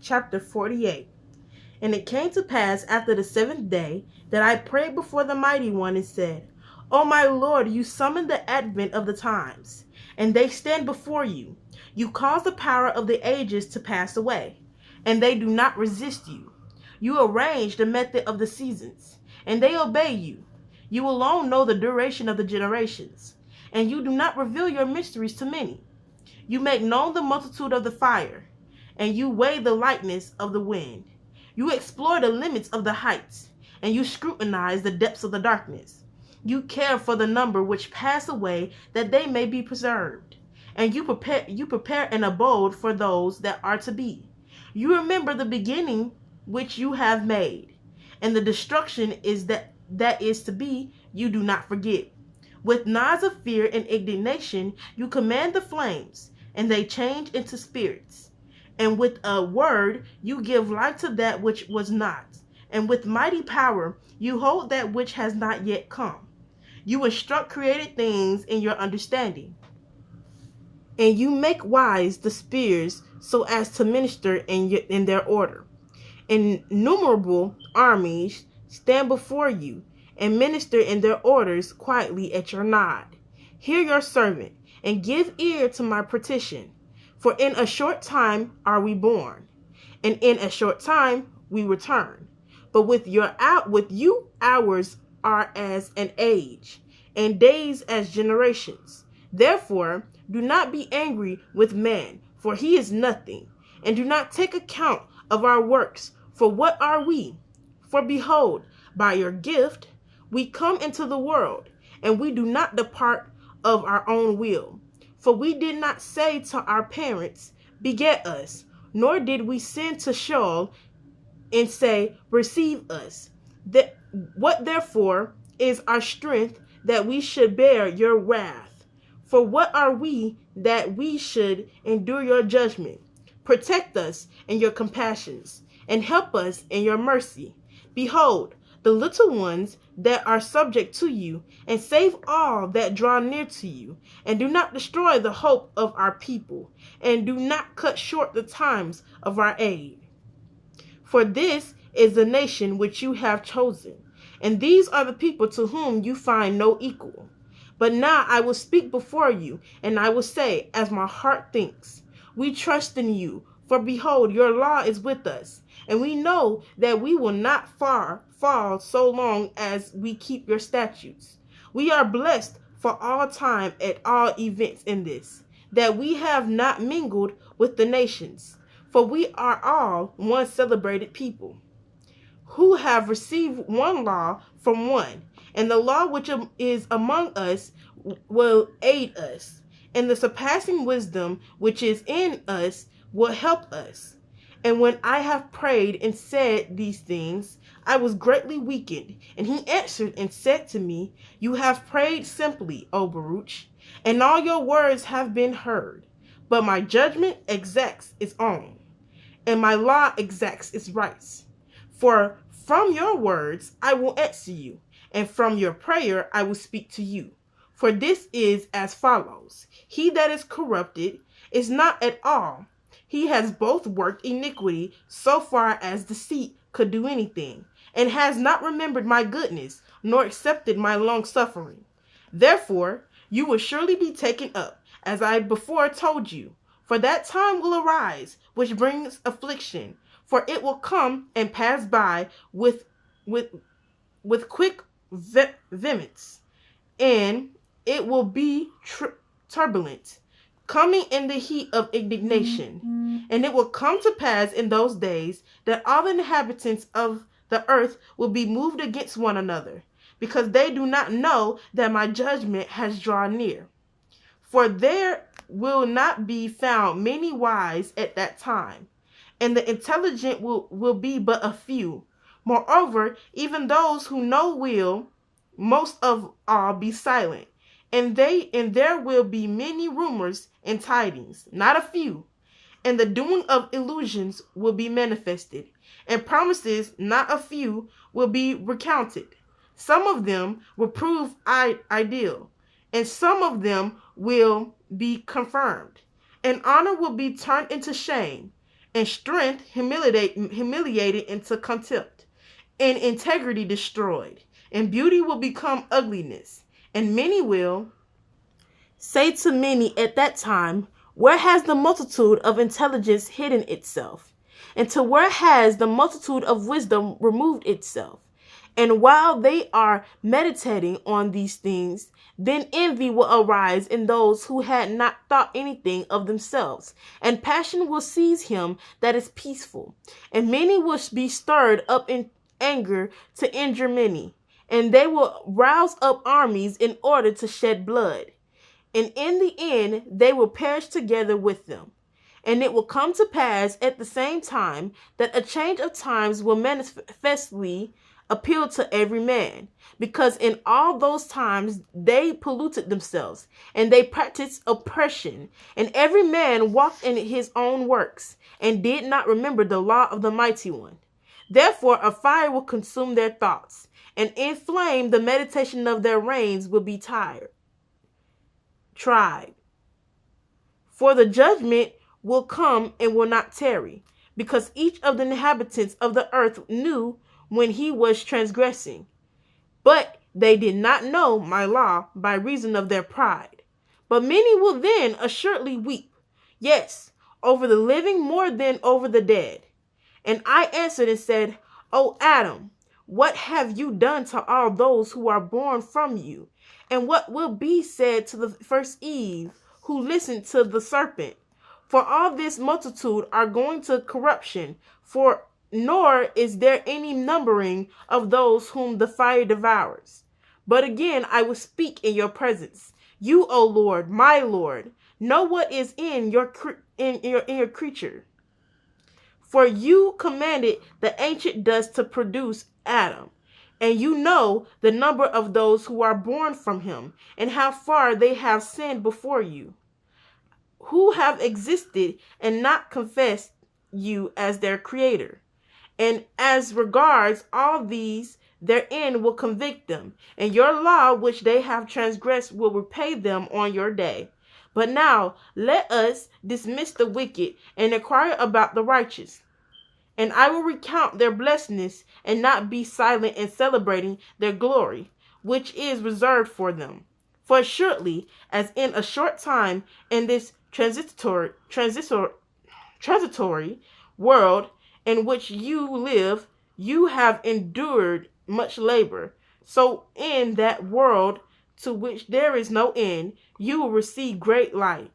chapter 48. And it came to pass after the seventh day that I prayed before the Mighty One and said, O my Lord, you summon the advent of the times, and they stand before you. You cause the power of the ages to pass away, and they do not resist you. You arrange the method of the seasons, and they obey you. You alone know the duration of the generations, and you do not reveal your mysteries to many. You make known the multitude of the fire, and you weigh the lightness of the wind. You explore the limits of the heights, and you scrutinize the depths of the darkness. You care for the number which pass away, that they may be preserved. And you prepare an abode for those that are to be. You remember the beginning which you have made, and the destruction is that is to be, you do not forget. With nods of fear and indignation, you command the flames, and they change into spirits. And with a word, you give life to that which was not. And with mighty power, you hold that which has not yet come. You instruct created things in your understanding. And you make wise the spheres so as to minister in their order. Innumerable armies stand before you and minister in their orders quietly at your nod. Hear your servant and give ear to my petition. For in a short time are we born, and in a short time we return. But with you hours are as an age, and days as generations. Therefore do not be angry with man, for he is nothing, and do not take account of our works, for what are we? For behold, by your gift we come into the world, and we do not depart of our own will. For we did not say to our parents, beget us, nor did we send to Sheol and say, receive us. What therefore is our strength that we should bear your wrath? For what are we that we should endure your judgment? Protect us in your compassions, and help us in your mercy. Behold, the little ones that are subject to you, and save all that draw near to you, and do not destroy the hope of our people, and do not cut short the times of our aid. For this is the nation which you have chosen, and these are the people to whom you find no equal. But now I will speak before you, and I will say, as my heart thinks, we trust in you, for behold, your law is with us, and we know that we will not fall so long as we keep your statutes. We are blessed for all time at all events in this, that we have not mingled with the nations, for we are all one celebrated people, who have received one law from one, and the law which is among us will aid us, and the surpassing wisdom which is in us will help us. And when I have prayed and said these things, I was greatly weakened. And he answered and said to me, you have prayed simply, O Baruch, and all your words have been heard. But my judgment exacts its own, and my law exacts its rights. For from your words I will answer you, and from your prayer I will speak to you. For this is as follows. He that is corrupted is not at all. He has both worked iniquity so far as deceit could do anything, and has not remembered my goodness, nor accepted my long suffering. Therefore, you will surely be taken up, as I before told you. For that time will arise, which brings affliction, for it will come and pass by with quick vehemence, and it will be turbulent, coming in the heat of indignation. And it will come to pass in those days that all the inhabitants of the earth will be moved against one another, because they do not know that my judgment has drawn near. For there will not be found many wise at that time, and the intelligent will be but a few. Moreover, even those who know will most of all be silent, and there will be many rumors and tidings, not a few. And the doing of illusions will be manifested, and promises, not a few, will be recounted. Some of them will prove ideal, and some of them will be confirmed. And honor will be turned into shame, and strength humiliated into contempt, and integrity destroyed, and beauty will become ugliness. And many will say to many at that time, where has the multitude of intelligence hidden itself? And to where has the multitude of wisdom removed itself? And while they are meditating on these things, then envy will arise in those who had not thought anything of themselves, and passion will seize him that is peaceful. And many will be stirred up in anger to injure many, and they will rouse up armies in order to shed blood. And in the end, they will perish together with them. And it will come to pass at the same time that a change of times will manifestly appeal to every man, because in all those times they polluted themselves, and they practiced oppression, and every man walked in his own works, and did not remember the law of the Mighty One. Therefore a fire will consume their thoughts, and in flame the meditation of their reins will be tried. For the judgment will come and will not tarry, because each of the inhabitants of the earth knew when he was transgressing. But they did not know my law by reason of their pride. But many will then assuredly weep, yes, over the living more than over the dead. And I answered and said, O Adam, what have you done to all those who are born from you? And what will be said to the first Eve, who listened to the serpent? For all this multitude are going to corruption, nor is there any numbering of those whom the fire devours. But again I will speak in your presence. You, O Lord, my Lord, know what is in your creature. For you commanded the ancient dust to produce Adam, and you know the number of those who are born from him, and how far they have sinned before you, who have existed and not confessed you as their creator. And as regards all these, their end will convict them, and your law which they have transgressed will repay them on your day. But now let us dismiss the wicked and inquire about the righteous. And I will recount their blessedness and not be silent in celebrating their glory, which is reserved for them. For surely, as in a short time in this transitory world in which you live, you have endured much labor, so in that world to which there is no end, you will receive great light.